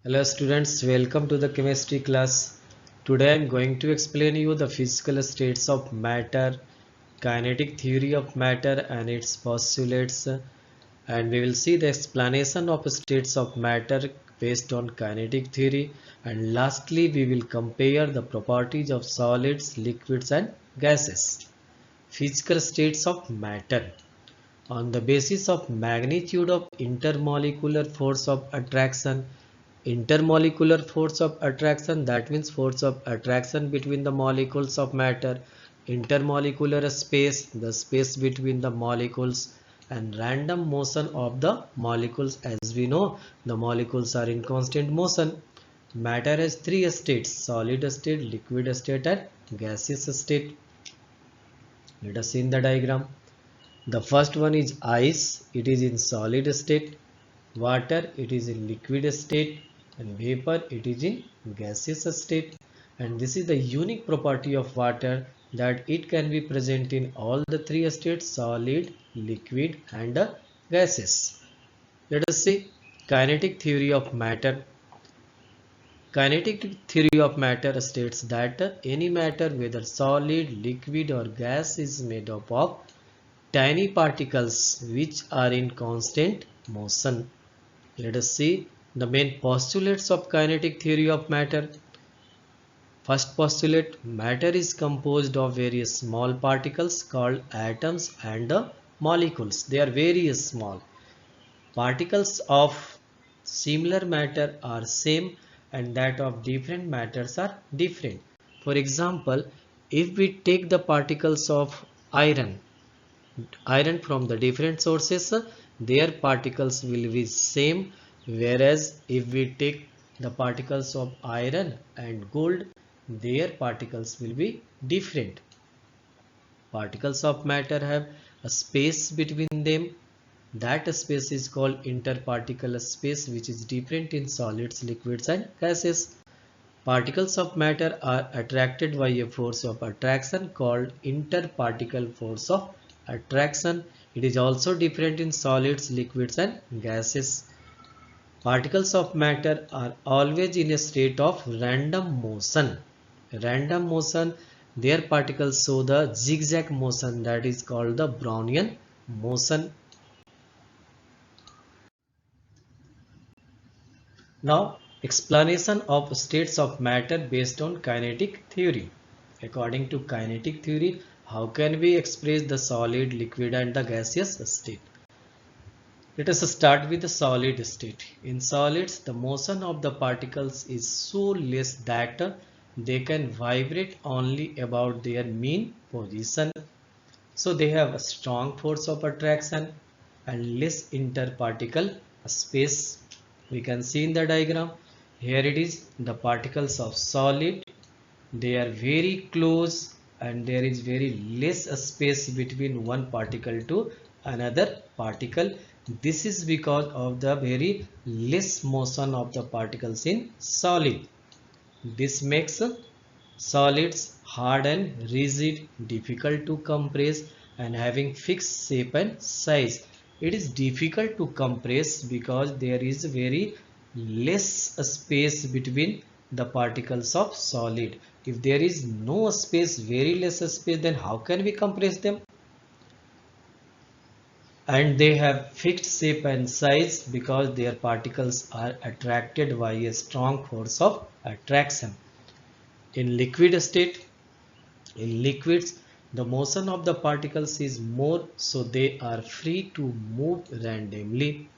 Hello students, welcome to the chemistry class. Today I am going to explain you the physical states of matter, kinetic theory of matter and its postulates, and we will see the explanation of states of matter based on kinetic theory, and lastly we will compare the properties of solids, liquids and gases. Physical states of matter. On the basis of magnitude of intermolecular force of attraction, intermolecular force of attraction, that means force of attraction between the molecules of matter, intermolecular space, the space between the molecules, and random motion of the molecules. As we know, the molecules are in constant motion. Matter has three states: solid state, liquid state and gaseous state. Let us see in the diagram. The first one is ice, it is in solid state; water, it is in liquid state; and vapor, it is in gaseous state. And this is the unique property of water, that it can be present in all the three states: solid, liquid and gases. Let us see kinetic theory of matter. Kinetic theory of matter states that any matter, whether solid, liquid or gas, is made up of tiny particles which are in constant motion. Let us see the main postulates of kinetic theory of matter. First postulate: matter is composed of various small particles called atoms and molecules. They are very small. Particles of similar matter are same and that of different matters are different. For example, if we take the particles of iron from the different sources, their particles will be same, whereas if we take the particles of iron and gold, their particles will be different. Particles of matter have a space between them. That space is called interparticle space, which is different in solids, liquids and gases. Particles of matter are attracted by a force of attraction called interparticle force of attraction. It is also different in solids, liquids and gases. Particles of matter are always in a state of random motion. Random motion, their particles show the zigzag motion, that is called the Brownian motion. Now, explanation of states of matter based on kinetic theory. According to kinetic theory, how can we express the solid, liquid and the gaseous state? Let us start with the solid state. In solids, the motion of the particles is so less that they can vibrate only about their mean position. So they have a strong force of attraction and less interparticle space. We can see in the diagram. Here it is the particles of solid. They are very close and there is very less space between one particle to another particle. This is because of the very less motion of the particles in solid. This makes solids hard and rigid, difficult to compress and having fixed shape and size. It is difficult to compress because there is very less space between the particles of solid. If there is no space, very less space, then how can we compress them? And they have fixed shape and size because their particles are attracted by a strong force of attraction. In liquid state, in liquids, the motion of the particles is more, so they are free to move randomly.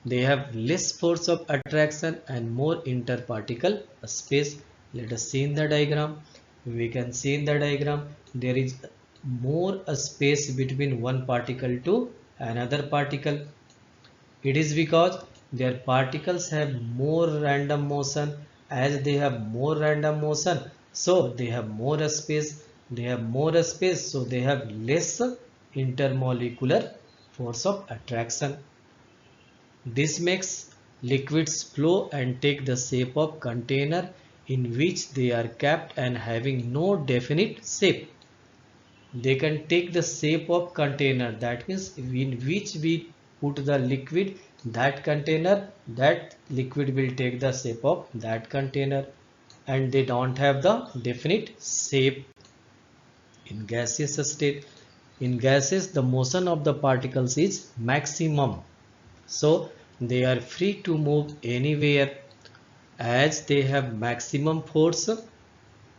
They have less force of attraction and more interparticle space. Let us see in the diagram. We can see in the diagram there is more a space between one particle to another particle. It is because their particles have more random motion. As they have more random motion, so they have more space. They have more space, so they have less intermolecular force of attraction. This makes liquids flow and take the shape of container in which they are kept and having no definite shape. They can take the shape of container, that means in which we put the liquid, that container, that liquid will take the shape of that container, and they don't have the definite shape. In gaseous state, in gases the motion of the particles is maximum, so they are free to move anywhere as they have maximum force,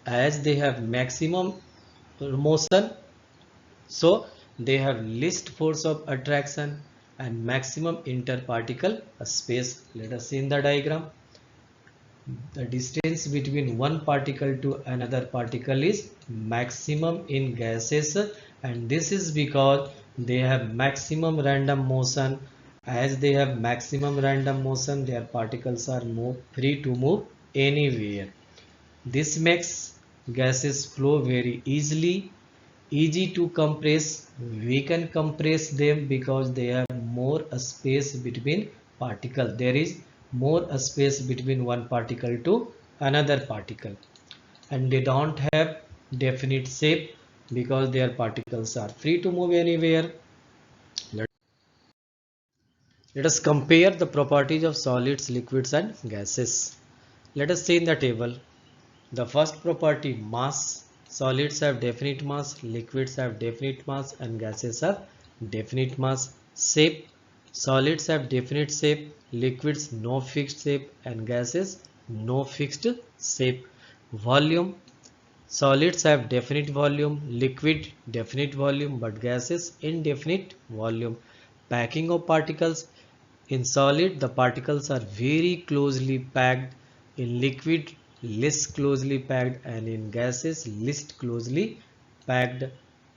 as they have maximum motion, so they have least force of attraction and maximum interparticle space. Let us see in the diagram. The distance between one particle to another particle is maximum in gases, and this is because they have maximum random motion. As they have maximum random motion, their particles are free to move anywhere. This makes gases flow very easily, easy to compress. We can compress them because they have more space between particles. There is more space between one particle to another particle, and they don't have definite shape because their particles are free to move anywhere. Let us compare the properties of solids, liquids and gases. Let us see in the table. The first property, mass. Solids have definite mass, liquids have definite mass and gases have definite mass. Shape. Solids have definite shape, liquids no fixed shape and gases no fixed shape. Volume. Solids have definite volume, liquid definite volume but gases indefinite volume. Packing of particles. In solid, the particles are very closely packed. In liquid, less closely packed, and in gases, least closely packed.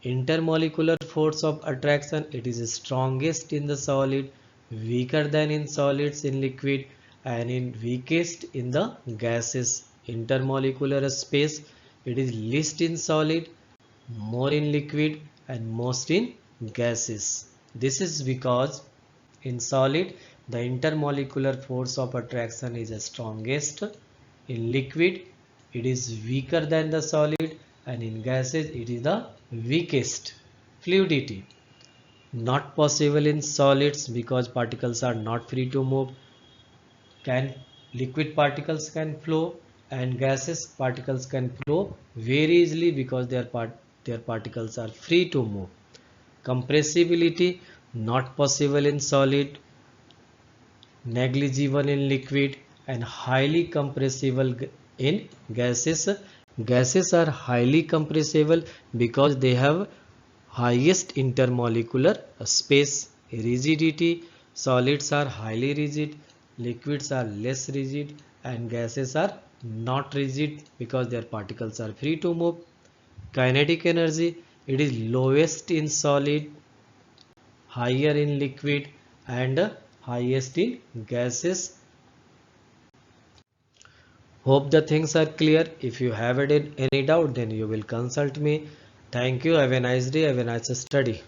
Intermolecular force of attraction, it is strongest in the solid, weaker than in solids in liquid, and in weakest in the gases. Intermolecular space, it is least in solid, more in liquid, and most in gases. This is because in solid, the intermolecular force of attraction is the strongest. In liquid, it is weaker than the solid, and in gases, it is the weakest. Fluidity. Not possible in solids because particles are not free to move. Can liquid particles can flow, and gases particles can flow very easily because their particles are free to move. Compressibility, not possible in solid, negligible in liquid, and highly compressible in gases. Gases are highly compressible because they have highest intermolecular space. Rigidity, solids are highly rigid, liquids are less rigid, and gases are not rigid because their particles are free to move. Kinetic energy, it is lowest in solid, higher in liquid, and highest in gases. Hope the things are clear. If you have any doubt, then you will consult me. Thank you. Have a nice day. Have a nice study.